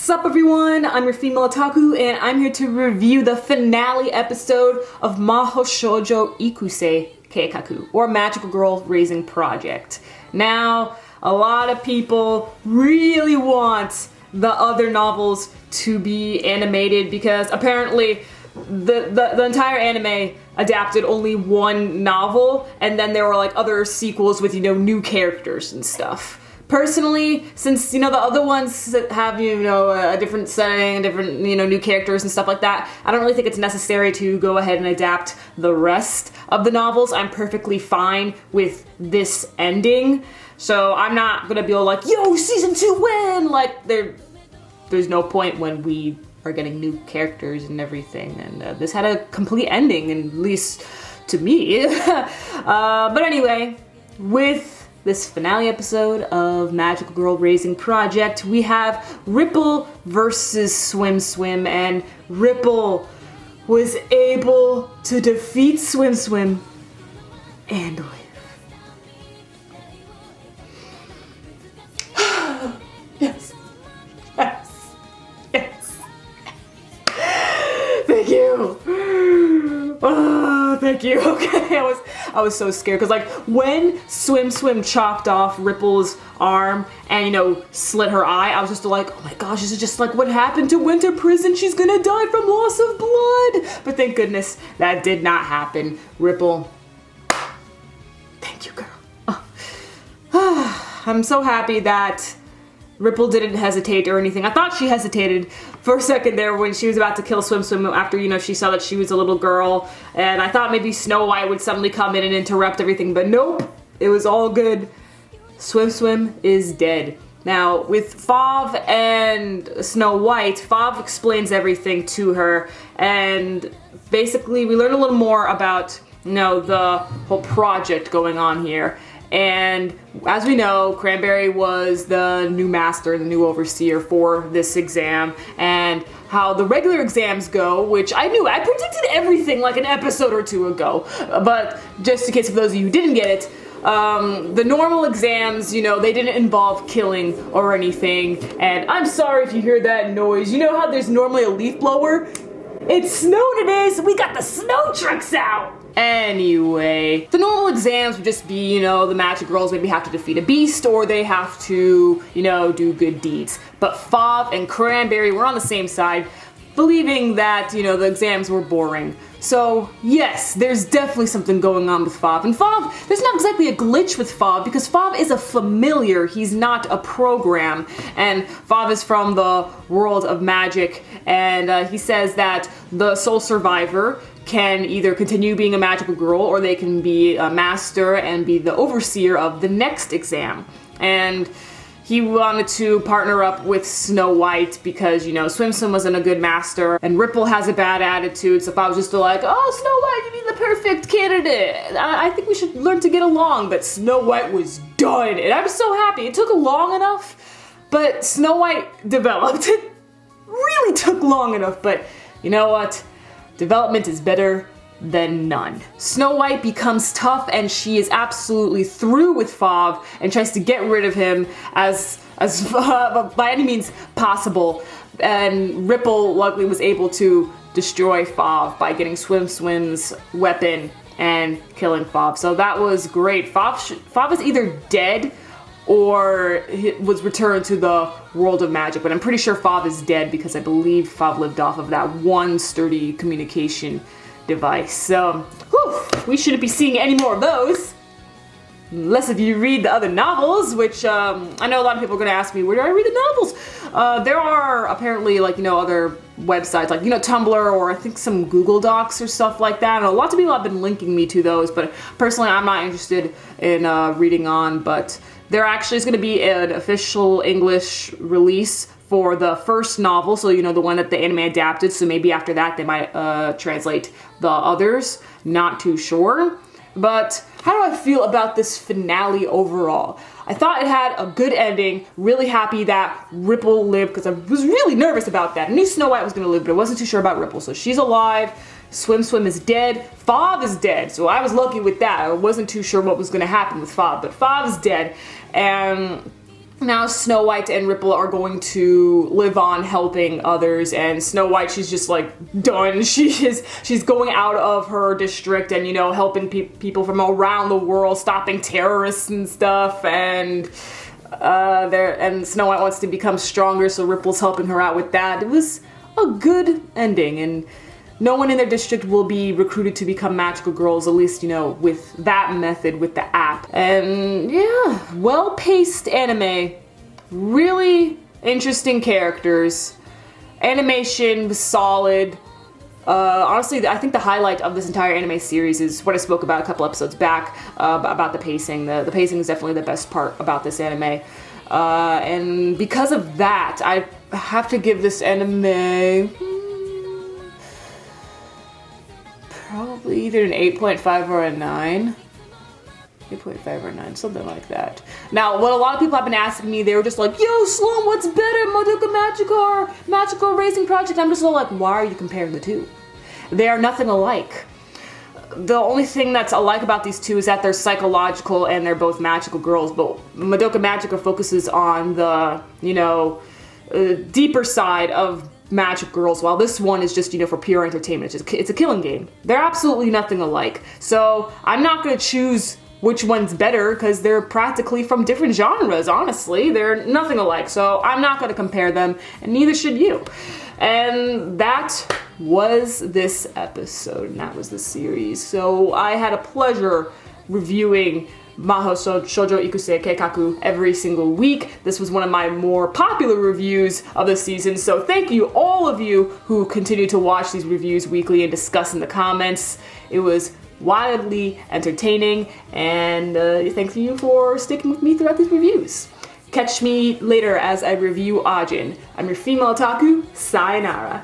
What's up everyone, I'm your female otaku and I'm here to review the finale episode of Mahou Shoujo Ikusei Keikaku, or Magical Girl Raising Project. Now, a lot of people really want the other novels to be animated because apparently the entire anime adapted only one novel, and then there were like other sequels with, new characters and stuff. Personally, since, the other ones have, a different setting, different, new characters and stuff like that, I don't really think it's necessary to go ahead and adapt the rest of the novels. I'm perfectly fine with this ending. So I'm not gonna be all like, yo, season 2 win! Like, there's no point when we are getting new characters and everything. And this had a complete ending, at least to me. But anyway, with this finale episode of Magical Girl Raising Project, we have Ripple versus Swim Swim, and Ripple was able to defeat Swim Swim and live. Yes. Yes. Yes. Thank you. Oh, thank you. Okay, I was so scared because like when Swim Swim chopped off Ripple's arm and slit her eye, I was just like, oh my gosh, this is just like what happened to Winter Prison. She's gonna die from loss of blood. But thank goodness that did not happen. Ripple, thank you, girl. Oh. I'm so happy that Ripple didn't hesitate or anything. I thought she hesitated for a second there when she was about to kill Swim Swim after, she saw that she was a little girl. And I thought maybe Snow White would suddenly come in and interrupt everything, but nope. It was all good. Swim Swim is dead. Now, with Fauve and Snow White, Fauve explains everything to her, and basically we learn a little more about, the whole project going on here. And as we know, Cranberry was the new master, the new overseer for this exam, and how the regular exams go, which I knew, I predicted everything like an episode or two ago, but just in case of those of you who didn't get it, the normal exams, they didn't involve killing or anything, and I'm sorry if you hear that noise. You know how there's normally a leaf blower? It's snow today, so we got the snow trucks out! Anyway, the normal exams would just be, the magic girls maybe have to defeat a beast or they have to, do good deeds. But Fauve and Cranberry were on the same side, believing that, the exams were boring. So, yes, there's definitely something going on with Fauve. And Fauve, there's not exactly a glitch with Fauve because Fauve is a familiar, he's not a program. And Fauve is from the world of magic, and he says that the sole survivor can either continue being a magical girl or they can be a master and be the overseer of the next exam. And he wanted to partner up with Snow White because, Swim Swim wasn't a good master and Ripple has a bad attitude, so if I was just like, oh, Snow White, you'd be the perfect candidate. I think we should learn to get along, but Snow White was done, and I'm so happy. It took long enough, but Snow White developed. It really took long enough, but you know what? Development is better than none. Snow White becomes tough and she is absolutely through with Fauve and tries to get rid of him as by any means possible. And Ripple luckily was able to destroy Fauve by getting Swim Swim's weapon and killing Fauve. So that was great. Fauve is either dead or was returned to the world of magic, but I'm pretty sure Fauve is dead because I believe Fauve lived off of that one sturdy communication device. So, we shouldn't be seeing any more of those. Unless if you read the other novels, which I know a lot of people are going to ask me, where do I read the novels? There are apparently other websites like, Tumblr or I think some Google Docs or stuff like that. And lots of people have been linking me to those, but personally I'm not interested in reading on, but there actually is going to be an official English release for the first novel, so the one that the anime adapted, so maybe after that they might translate the others, not too sure. But how do I feel about this finale overall? I thought it had a good ending, really happy that Ripple lived, because I was really nervous about that. I knew Snow White was going to live, but I wasn't too sure about Ripple, so she's alive. Swim Swim is dead. Fauve is dead, so I was lucky with that. I wasn't too sure what was going to happen with Fauve, but Fauve is dead. And now Snow White and Ripple are going to live on helping others, and Snow White, she's just like done. She's going out of her district and, you know, helping people from around the world, stopping terrorists and stuff, and Snow White wants to become stronger, so Ripple's helping her out with that. It was a good ending, and no one in their district will be recruited to become magical girls, at least, you know, with that method, with the app. And yeah, well-paced anime. Really interesting characters. Animation was solid. Honestly, I think the highlight of this entire anime series is what I spoke about a couple episodes back, about the pacing. The pacing is definitely the best part about this anime. And because of that, I have to give this anime probably either an 8.5 or a 9. 8.5 or 9, something like that. Now, what a lot of people have been asking me, they were just like, yo, Sloan, what's better, Madoka Magica or Magical Racing Project? I'm just all like, why are you comparing the two? They are nothing alike. The only thing that's alike about these two is that they're psychological and they're both magical girls, but Madoka Magica focuses on the, you know, deeper side of magic girls, while this one is just, you know, for pure entertainment. It's a killing game. They're absolutely nothing alike. So I'm not going to choose which one's better because they're practically from different genres, honestly. They're nothing alike. So I'm not going to compare them, and neither should you. And that was this episode, and that was the series. So I had a pleasure reviewing Mahou Shoujo Ikusei Keikaku every single week. This was one of my more popular reviews of the season, so thank you all of you who continue to watch these reviews weekly and discuss in the comments. It was wildly entertaining, and thank you for sticking with me throughout these reviews. Catch me later as I review Ajin. I'm your female otaku, sayonara.